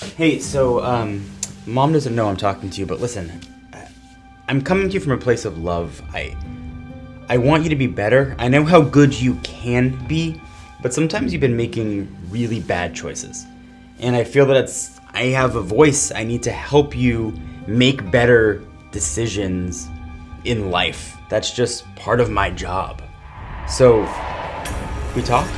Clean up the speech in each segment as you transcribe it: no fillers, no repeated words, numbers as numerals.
Hey, so, Mom doesn't know I'm talking to you, but listen, I'm coming to you from a place of love. I want you to be better. I know how good you can be, but sometimes you've been making really bad choices. And I feel that I have a voice. I need to help you make better decisions in life. That's just part of my job. So, we talk?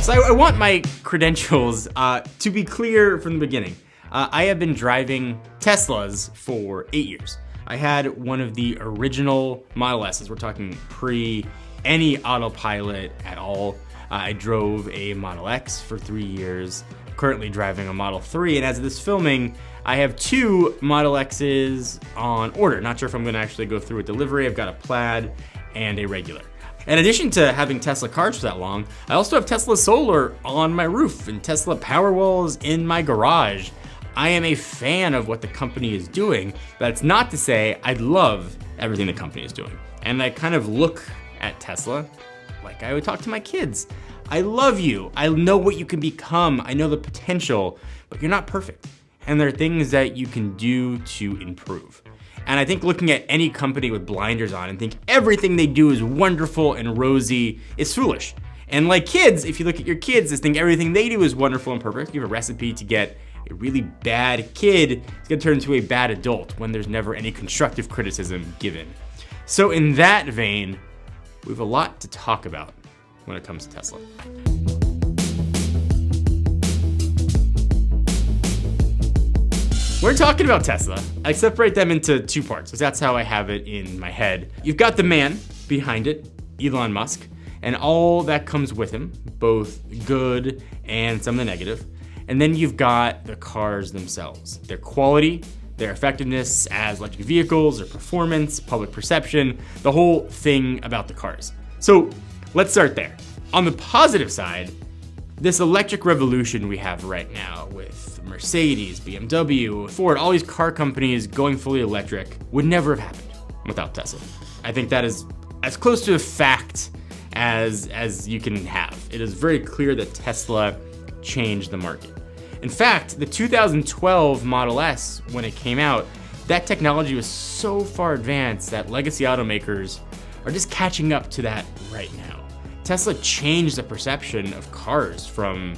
So I want my credentials to be clear from the beginning. I have been driving Teslas for 8 years. I had one of the original Model S's. We're talking pre any autopilot at all. I drove a Model X for 3 years, currently driving a Model 3, and as of this filming, I have 2 Model X's on order. Not sure if I'm gonna actually go through a delivery. I've got a Plaid and a regular. In addition to having Tesla cars for that long, I also have Tesla solar on my roof and Tesla Powerwalls in my garage. I am a fan of what the company is doing. That's not to say I love everything the company is doing. And I kind of look at Tesla like I would talk to my kids. I love you. I know what you can become. I know the potential, but you're not perfect. And there are things that you can do to improve. And I think looking at any company with blinders on and think everything they do is wonderful and rosy is foolish. And like kids, if you look at your kids and think everything they do is wonderful and perfect, you have a recipe to get a really bad kid, it's gonna turn into a bad adult when there's never any constructive criticism given. So in that vein, we have a lot to talk about when it comes to Tesla. We're talking about Tesla. I separate them into 2 parts, because that's how I have it in my head. You've got the man behind it, Elon Musk, and all that comes with him, both good and some of the negative. And then you've got the cars themselves, their quality, their effectiveness as electric vehicles, their performance, public perception, the whole thing about the cars. So let's start there. On the positive side, this electric revolution we have right now with Mercedes, BMW, Ford, all these car companies going fully electric would never have happened without Tesla. I think that is as close to a fact as you can have. It is very clear that Tesla changed the market. In fact, the 2012 Model S, when it came out, that technology was so far advanced that legacy automakers are just catching up to that right now. Tesla changed the perception of cars from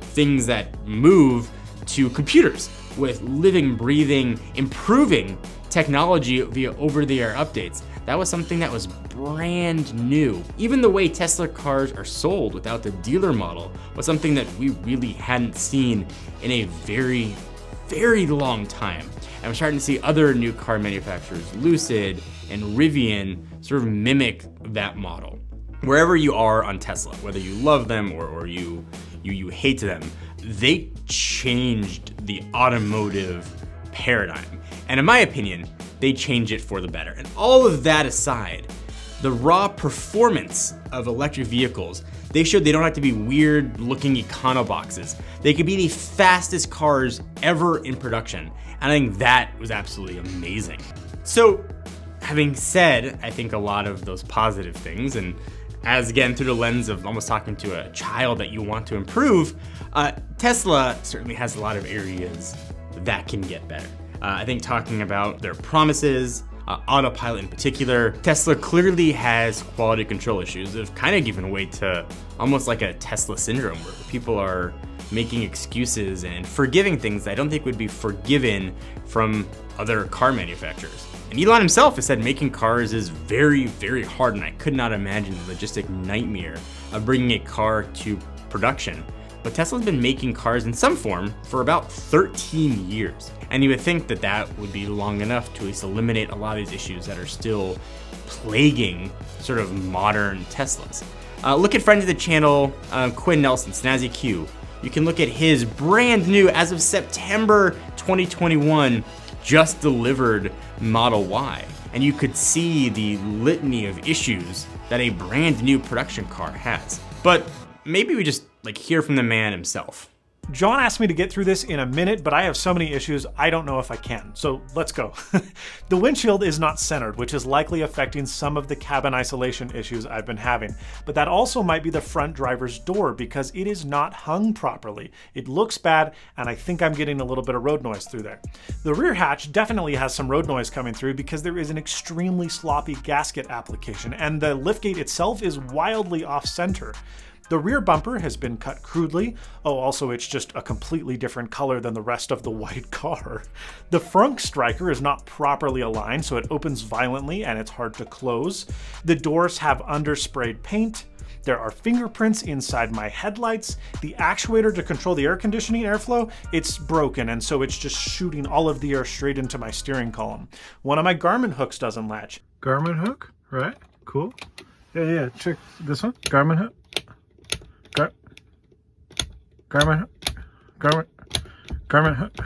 things that move to computers with living, breathing, improving technology via over-the-air updates. That was something that was brand new. Even the way Tesla cars are sold without the dealer model was something that we really hadn't seen in a very, very long time. And we're starting to see other new car manufacturers, Lucid and Rivian, sort of mimic that model. Wherever you are on Tesla, whether you love them or you hate them, they changed the automotive paradigm. And in my opinion, they changed it for the better. And all of that aside, the raw performance of electric vehicles, they showed they don't have to be weird looking econo boxes. They could be the fastest cars ever in production. And I think that was absolutely amazing. So having said, I think a lot of those positive things, and as again, through the lens of almost talking to a child that you want to improve, Tesla certainly has a lot of areas that can get better. I think talking about their promises, autopilot in particular, Tesla clearly has quality control issues that have kind of given way to almost like a Tesla syndrome where people are making excuses and forgiving things that I don't think would be forgiven from other car manufacturers. And Elon himself has said making cars is very, very hard, and I could not imagine the logistic nightmare of bringing a car to production. But Tesla's been making cars in some form for about 13 years. And you would think that that would be long enough to at least eliminate a lot of these issues that are still plaguing sort of modern Teslas. Look at friend of the channel, Quinn Nelson, Snazzy Q. You can look at his brand new, as of September 2021, just delivered Model Y. And you could see the litany of issues that a brand new production car has. But maybe we just hear from the man himself. John asked me to get through this in a minute, but I have so many issues, I don't know if I can. So let's go. The windshield is not centered, which is likely affecting some of the cabin isolation issues I've been having. But that also might be the front driver's door because it is not hung properly. It looks bad, and I think I'm getting a little bit of road noise through there. The rear hatch definitely has some road noise coming through because there is an extremely sloppy gasket application, and the liftgate itself is wildly off-center. The rear bumper has been cut crudely. Oh, also it's just a completely different color than the rest of the white car. The front striker is not properly aligned, so it opens violently and it's hard to close. The doors have undersprayed paint. There are fingerprints inside my headlights. The actuator to control the air conditioning airflow, it's broken, and so it's just shooting all of the air straight into my steering column. One of my Garmin hooks doesn't latch. Garmin hook, right? Cool. Yeah, check this one. Garmin hook. Garmin hook.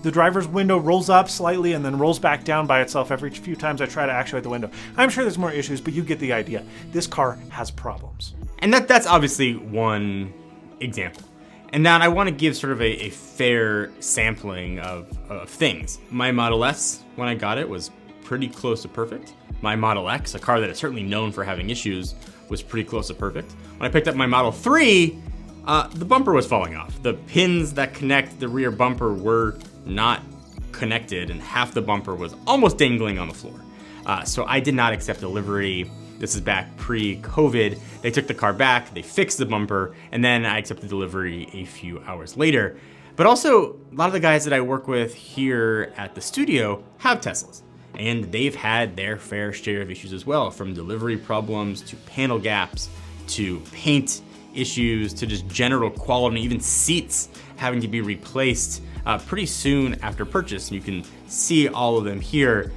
The driver's window rolls up slightly and then rolls back down by itself every few times I try to actuate the window. I'm sure there's more issues, but you get the idea. This car has problems. And that's obviously one example. And now I want to give sort of a fair sampling of things. My Model S, when I got it, was pretty close to perfect. My Model X, a car that is certainly known for having issues, was pretty close to perfect. When I picked up my Model 3, the bumper was falling off. The pins that connect the rear bumper were not connected, and half the bumper was almost dangling on the floor. So I did not accept delivery. This is back pre-COVID. They took the car back, they fixed the bumper, and then I accepted delivery a few hours later. But also, a lot of the guys that I work with here at the studio have Teslas, and they've had their fair share of issues as well, from delivery problems to panel gaps to paint issues to just general quality, even seats having to be replaced pretty soon after purchase. And you can see all of them here.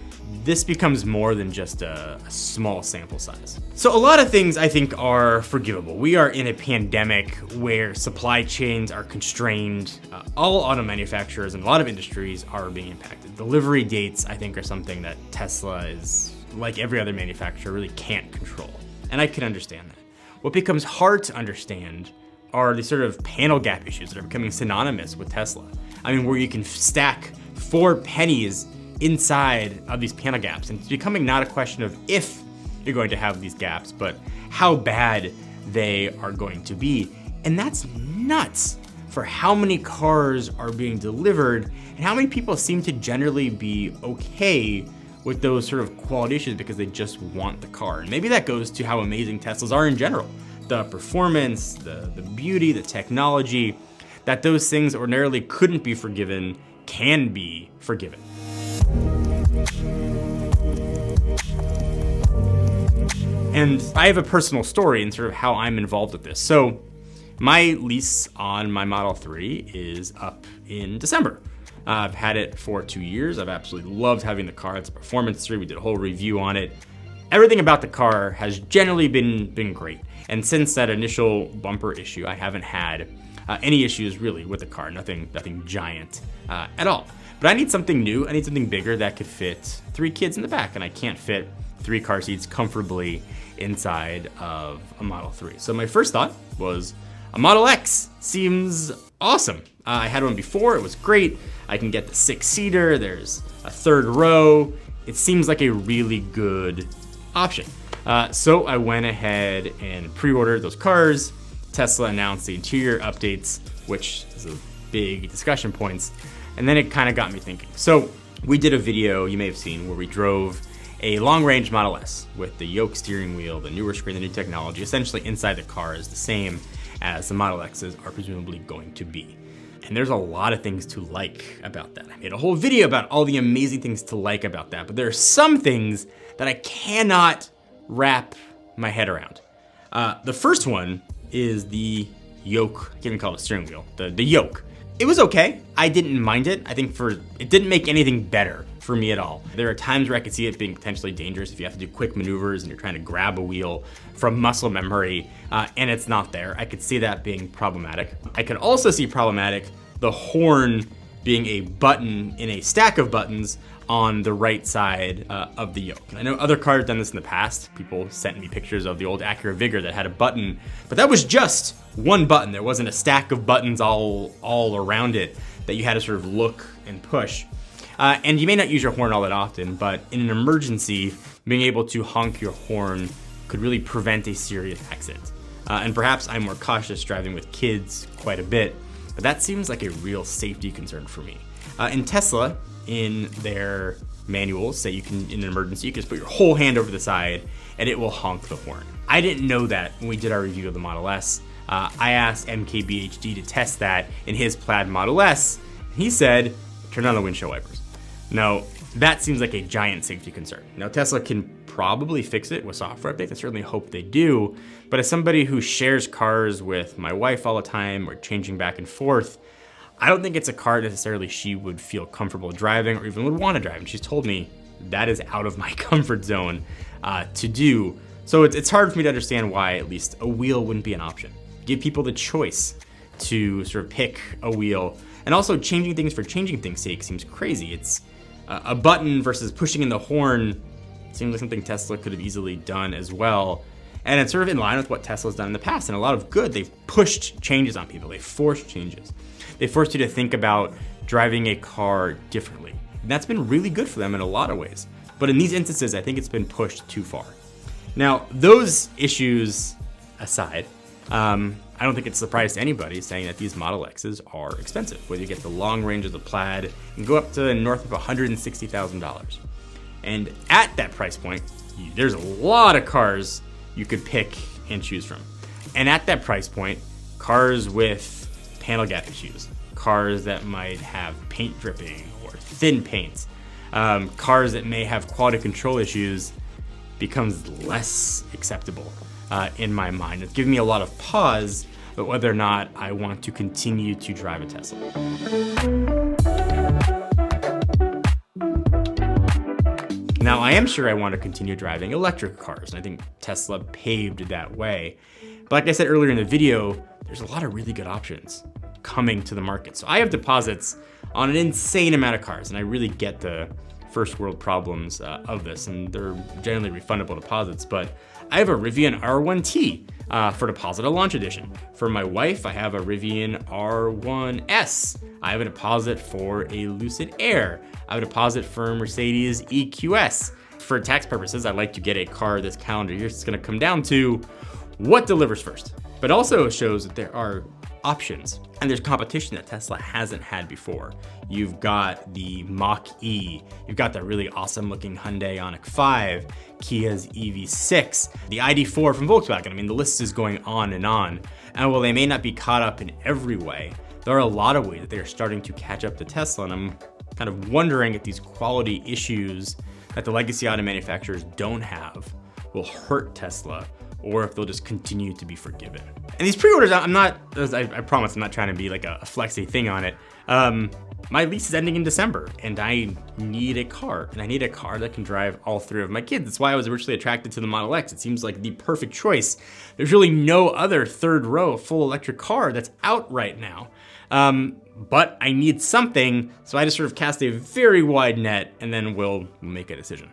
This becomes more than just a small sample size. So a lot of things I think are forgivable. We are in a pandemic where supply chains are constrained. All auto manufacturers and a lot of industries are being impacted. Delivery dates, I think, are something that Tesla is, like every other manufacturer, really can't control. And I can understand that. What becomes hard to understand are the sort of panel gap issues that are becoming synonymous with Tesla. I mean, where you can stack 4 pennies inside of these panel gaps, and it's becoming not a question of if you're going to have these gaps, but how bad they are going to be. And that's nuts for how many cars are being delivered and how many people seem to generally be okay with those sort of quality issues because they just want the car. And maybe that goes to how amazing Teslas are in general. The performance, the beauty, the technology, that those things ordinarily couldn't be forgiven can be forgiven. And I have a personal story in sort of how I'm involved with this. So my lease on my Model 3 is up in December. I've had it for 2 years. I've absolutely loved having the car. It's a performance 3. We did a whole review on it. Everything about the car has generally been great. And since that initial bumper issue, I haven't had any issues really with the car. Nothing giant at all. But I need something new. I need something bigger that could fit 3 kids in the back, and I can't fit 3 car seats comfortably inside of a Model 3. So my first thought was a Model X seems awesome. I had one before, it was great. I can get the 6-seater, there's a 3rd row. It seems like a really good option. So I went ahead and pre-ordered those cars. Tesla announced the interior updates, which is a big discussion points. And then it kind of got me thinking. So we did a video you may have seen where we drove a long-range Model S with the yoke steering wheel, the newer screen, the new technology. Essentially inside the car is the same as the Model X's are presumably going to be. And there's a lot of things to like about that. I made a whole video about all the amazing things to like about that, but there are some things that I cannot wrap my head around. The first one is the yoke. I can't even call it a steering wheel. The yoke. It was okay. I didn't mind it. I think it didn't make anything better for me at all. There are times where I could see it being potentially dangerous if you have to do quick maneuvers and you're trying to grab a wheel from muscle memory and it's not there. I could see that being problematic. I could also see problematic the horn being a button in a stack of buttons on the right side of the yoke. And I know other cars have done this in the past. People sent me pictures of the old Acura Vigor that had a button, but that was just one button. There wasn't a stack of buttons all around it that you had to sort of look and push. And you may not use your horn all that often, but in an emergency, being able to honk your horn could really prevent a serious accident. And perhaps I'm more cautious driving with kids quite a bit, but that seems like a real safety concern for me. In Tesla, in their manuals, say you can, in an emergency, you can just put your whole hand over the side and it will honk the horn. I didn't know that when we did our review of the Model S. I asked MKBHD to test that in his Plaid Model S. He said, turn on the windshield wipers. Now, that seems like a giant safety concern. Now, Tesla can probably fix it with software updates. I certainly hope they do. But as somebody who shares cars with my wife all the time or changing back and forth, I don't think it's a car necessarily she would feel comfortable driving or even would want to drive. And she's told me that is out of my comfort zone to do. So it's hard for me to understand why at least a wheel wouldn't be an option. Give people the choice to sort of pick a wheel. And also changing things for changing things' sake seems crazy. It's a button versus pushing in the horn seems like something Tesla could have easily done as well. And it's sort of in line with what Tesla's done in the past. And a lot of good, they've pushed changes on people. They've forced changes. They forced you to think about driving a car differently. And that's been really good for them in a lot of ways. But in these instances, I think it's been pushed too far. Now, those issues aside, I don't think it's a surprise to anybody saying that these Model X's are expensive. Whether you get the long range of the Plaid, and go up to north of $160,000. And at that price point, there's a lot of cars you could pick and choose from. And at that price point, cars with panel gap issues, cars that might have paint dripping or thin paint, cars that may have quality control issues becomes less acceptable in my mind. It's giving me a lot of pause about whether or not I want to continue to drive a Tesla. Now, I am sure I want to continue driving electric cars, and I think Tesla paved that way. But like I said earlier in the video, there's a lot of really good options coming to the market. So I have deposits on an insane amount of cars, and I really get the first world problems of this, and they're generally refundable deposits. But I have a Rivian R1T for deposit, a launch edition. For my wife, I have a Rivian R1S. I have a deposit for a Lucid Air. I have a deposit for a Mercedes EQS. For tax purposes, I'd like to get a car this calendar year. It's gonna come down to what delivers first. But also shows that there are options and there's competition that Tesla hasn't had before. You've got the Mach-E, you've got the really awesome looking Hyundai Ioniq 5, Kia's EV6, the ID4 from Volkswagen. I mean, the list is going on. And while they may not be caught up in every way, there are a lot of ways that they are starting to catch up to Tesla. And I'm kind of wondering if these quality issues that the legacy auto manufacturers don't have will hurt Tesla, or if they'll just continue to be forgiven. And these pre-orders, I promise I'm not trying to be like a flexy thing on it. My lease is ending in December, and I need a car, and I need a car that can drive all three of my kids. That's why I was originally attracted to the Model X. It seems like the perfect choice. There's really no other third row full electric car that's out right now. But I need something, so I just sort of cast a very wide net, and then we'll make a decision.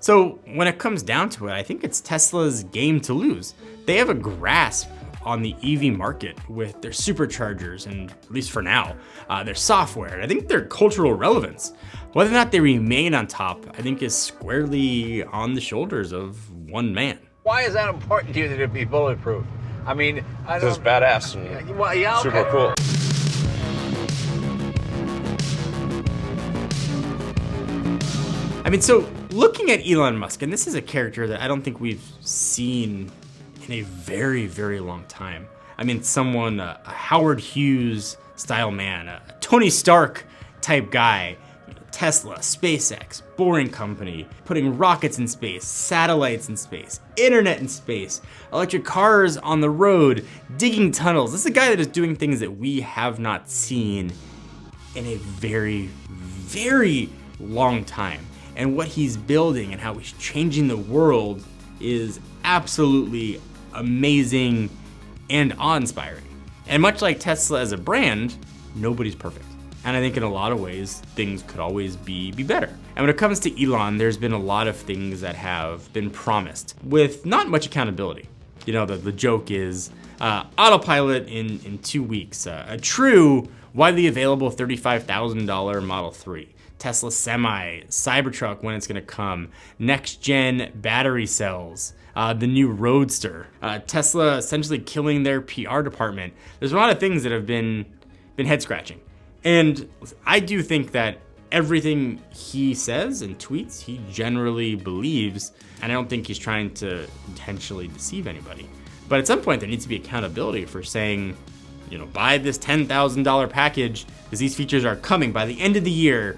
So when it comes down to it, I think it's Tesla's game to lose. They have a grasp on the EV market with their superchargers and, at least for now, their software. And I think their cultural relevance, whether or not they remain on top, I think is squarely on the shoulders of one man. Why is that important to you that it be bulletproof? I mean, This is badass and well, yeah, okay. super cool. I mean, so looking at Elon Musk, and this is a character that I don't think we've seen in a very, very long time. I mean, someone, a Howard Hughes style man, a Tony Stark type guy, Tesla, SpaceX, Boring Company, putting rockets in space, satellites in space, internet in space, electric cars on the road, digging tunnels. This is a guy that is doing things that we have not seen in a very, very long time. And what he's building and how he's changing the world is absolutely amazing and awe-inspiring. And much like Tesla as a brand, nobody's perfect. And I think in a lot of ways, things could always be better. And when it comes to Elon, there's been a lot of things that have been promised with not much accountability. You know, the joke is autopilot in 2 weeks, a true, widely available $35,000 Model 3, Tesla Semi, Cybertruck when it's gonna come, next-gen battery cells, the new Roadster, Tesla essentially killing their PR department. There's a lot of things that have been head-scratching. And I do think that everything he says and tweets, he generally believes, and I don't think he's trying to intentionally deceive anybody. But at some point, there needs to be accountability for saying, you know, buy this $10,000 package because these features are coming by the end of the year.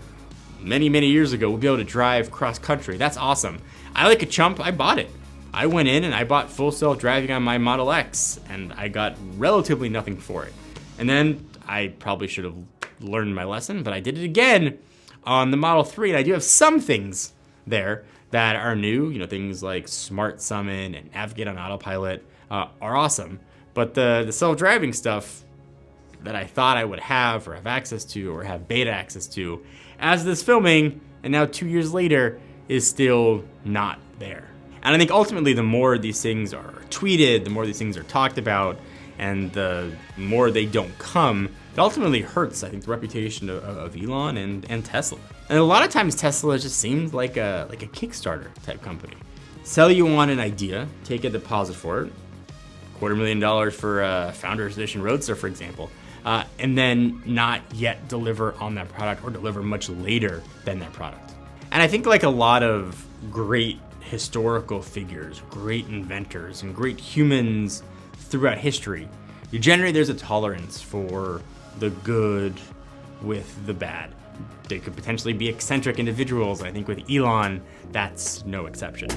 Many, many years ago, we'll be able to drive cross-country. That's awesome. I like a chump, I bought it. I went in and I bought full self-driving on my Model X, and I got relatively nothing for it. And then I probably should have learned my lesson, but I did it again on the Model 3, and I do have some things there that are new. You know, things like Smart Summon and Navigate on Autopilot are awesome, but the self-driving stuff that I thought I would have or have access to or have beta access to as this filming, and now 2 years later, is still not there. And I think ultimately the more these things are tweeted, the more these things are talked about, and the more they don't come, it ultimately hurts, I think, the reputation of Elon and Tesla. And a lot of times Tesla just seems like a Kickstarter type company. Sell you on an idea, take a deposit for it, $250,000 for a Founders Edition Roadster, for example, and then not yet deliver on that product or deliver much later than that product. And I think like a lot of great historical figures, great inventors, and great humans throughout history, there's a tolerance for the good with the bad. They could potentially be eccentric individuals. I think with Elon, that's no exception.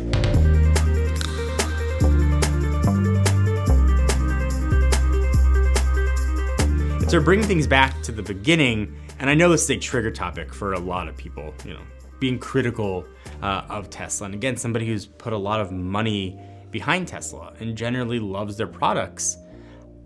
To bring things back to the beginning, and I know this is a trigger topic for a lot of people, you know, being critical of Tesla. And again, somebody who's put a lot of money behind Tesla and generally loves their products,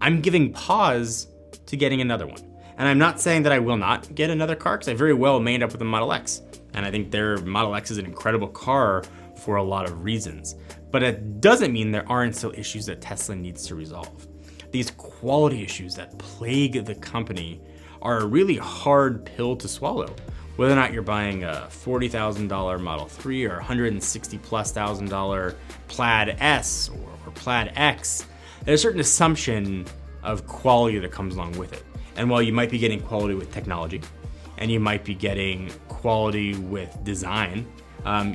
I'm giving pause to getting another one. And I'm not saying that I will not get another car, because I very well may end up with a Model X. And I think their Model X is an incredible car for a lot of reasons. But it doesn't mean there aren't still issues that Tesla needs to resolve. These quality issues that plague the company are a really hard pill to swallow. Whether or not you're buying a $40,000 Model 3 or $160,000+ Plaid S or Plaid X, there's a certain assumption of quality that comes along with it. And while you might be getting quality with technology, and you might be getting quality with design,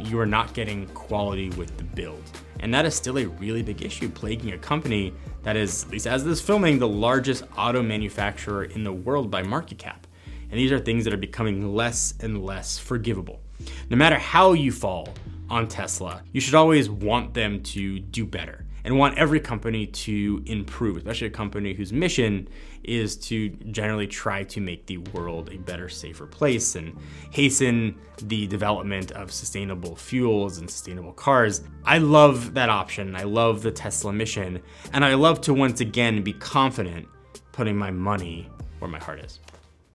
you are not getting quality with the build. And that is still a really big issue plaguing a company that is, at least as this filming, the largest auto manufacturer in the world by market cap. And these are things that are becoming less and less forgivable. No matter how you fall on Tesla, you should always want them to do better and want every company to improve, especially a company whose mission is to generally try to make the world a better, safer place and hasten the development of sustainable fuels and sustainable cars. I love that option. I love the Tesla mission. And I love to once again be confident putting my money where my heart is.